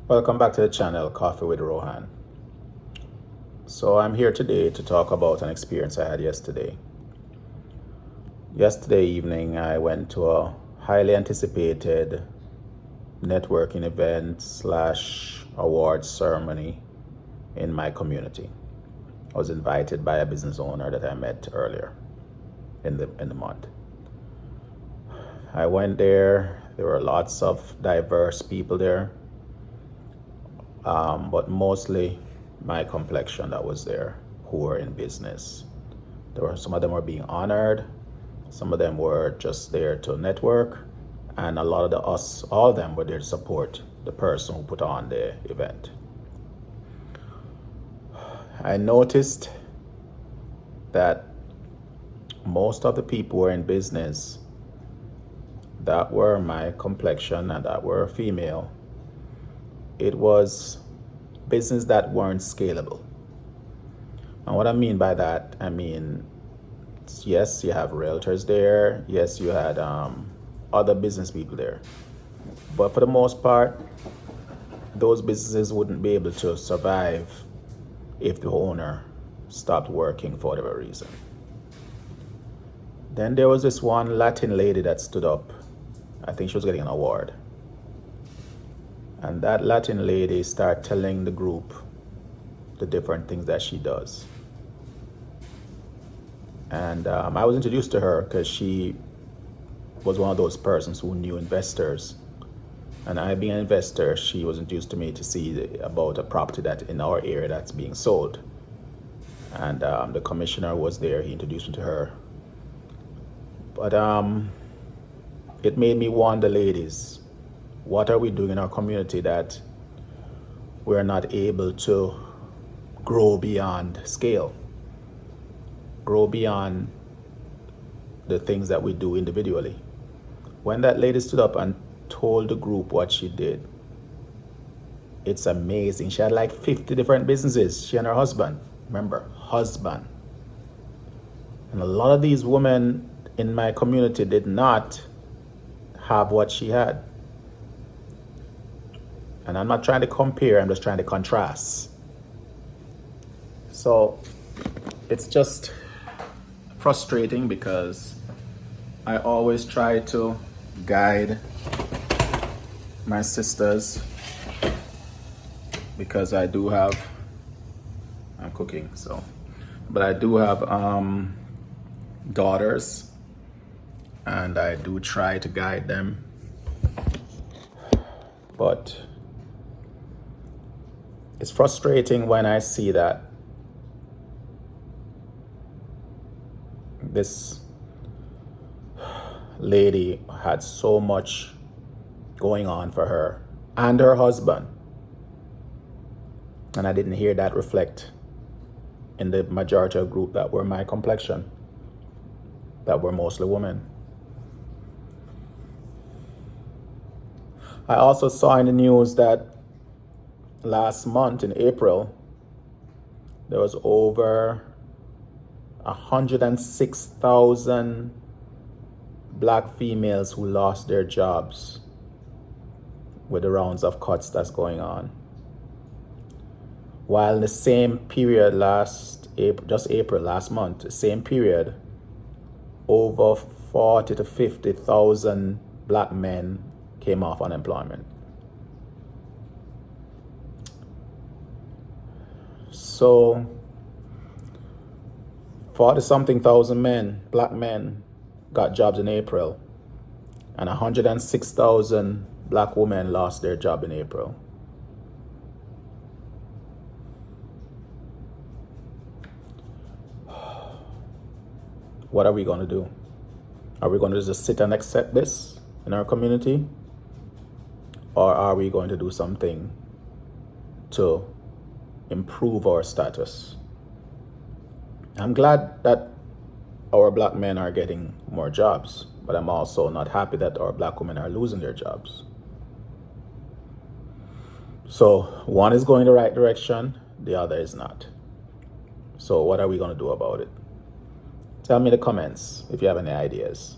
Welcome back to the channel, Coffee with Rohan. So I'm here today to talk about an experience I had yesterday. Yesterday evening, I went to a highly anticipated networking event / awards ceremony in my community. I was invited by a business owner that I met earlier in the month. I went there. There were lots of diverse people there. But mostly my complexion that was there who were in business. Some of them were being honored, some of them were just there to network, and a lot of all of them were there to support the person who put on the event. I noticed that most of the people were in business that were my complexion and that were female. It was business that weren't scalable. And what I mean by that, yes, you have realtors there. Yes, you had other business people there. But for the most part, those businesses wouldn't be able to survive if the owner stopped working for whatever reason. Then there was this one Latin lady that stood up. I think she was getting an award. And that Latin lady started telling the group the different things that she does. And I was introduced to her because she was one of those persons who knew investors. And I, being an investor, she was introduced to me to see about a property that in our area that's being sold. And the commissioner was there. He introduced me to her. But it made me wonder, ladies, what are we doing in our community that we're not able to grow beyond scale, grow beyond the things that we do individually? When that lady stood up and told the group what she did, it's amazing. She had like 50 different businesses, she and her husband. Remember, husband. And a lot of these women in my community did not have what she had. And I'm not trying to compare, I'm just trying to contrast. So it's just frustrating because I always try to guide my sisters because I do have, I'm cooking, so, but I do have daughters and I do try to guide them. But it's frustrating when I see that this lady had so much going on for her and her husband, and I didn't hear that reflect in the majority of group that were my complexion, that were mostly women. I also saw in the news that last month in April, there was over 106,000 black females who lost their jobs with the rounds of cuts that's going on. While in the same period last month, the same period, over 40 to 50,000 black men came off unemployment. So 40-something thousand black men, got jobs in April, and 106,000 black women lost their job in April. What are we going to do? Are we going to just sit and accept this in our community? Or are we going to do something to improve our status? I'm glad that our black men are getting more jobs, but I'm also not happy that our black women are losing their jobs. So one is going the right direction, the other is not. So what are we going to do about it? Tell me in the comments if you have any ideas,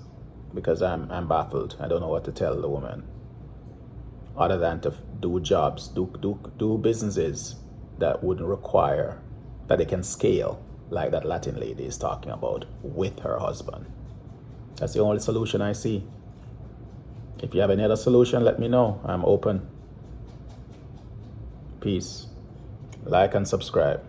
because I'm baffled. I don't know what to tell the woman other than to do jobs, do businesses that would require that they can scale, like that Latin lady is talking about, with her husband. That's the only solution I see. If you have any other solution, let me know. I'm open. Peace. Like and subscribe.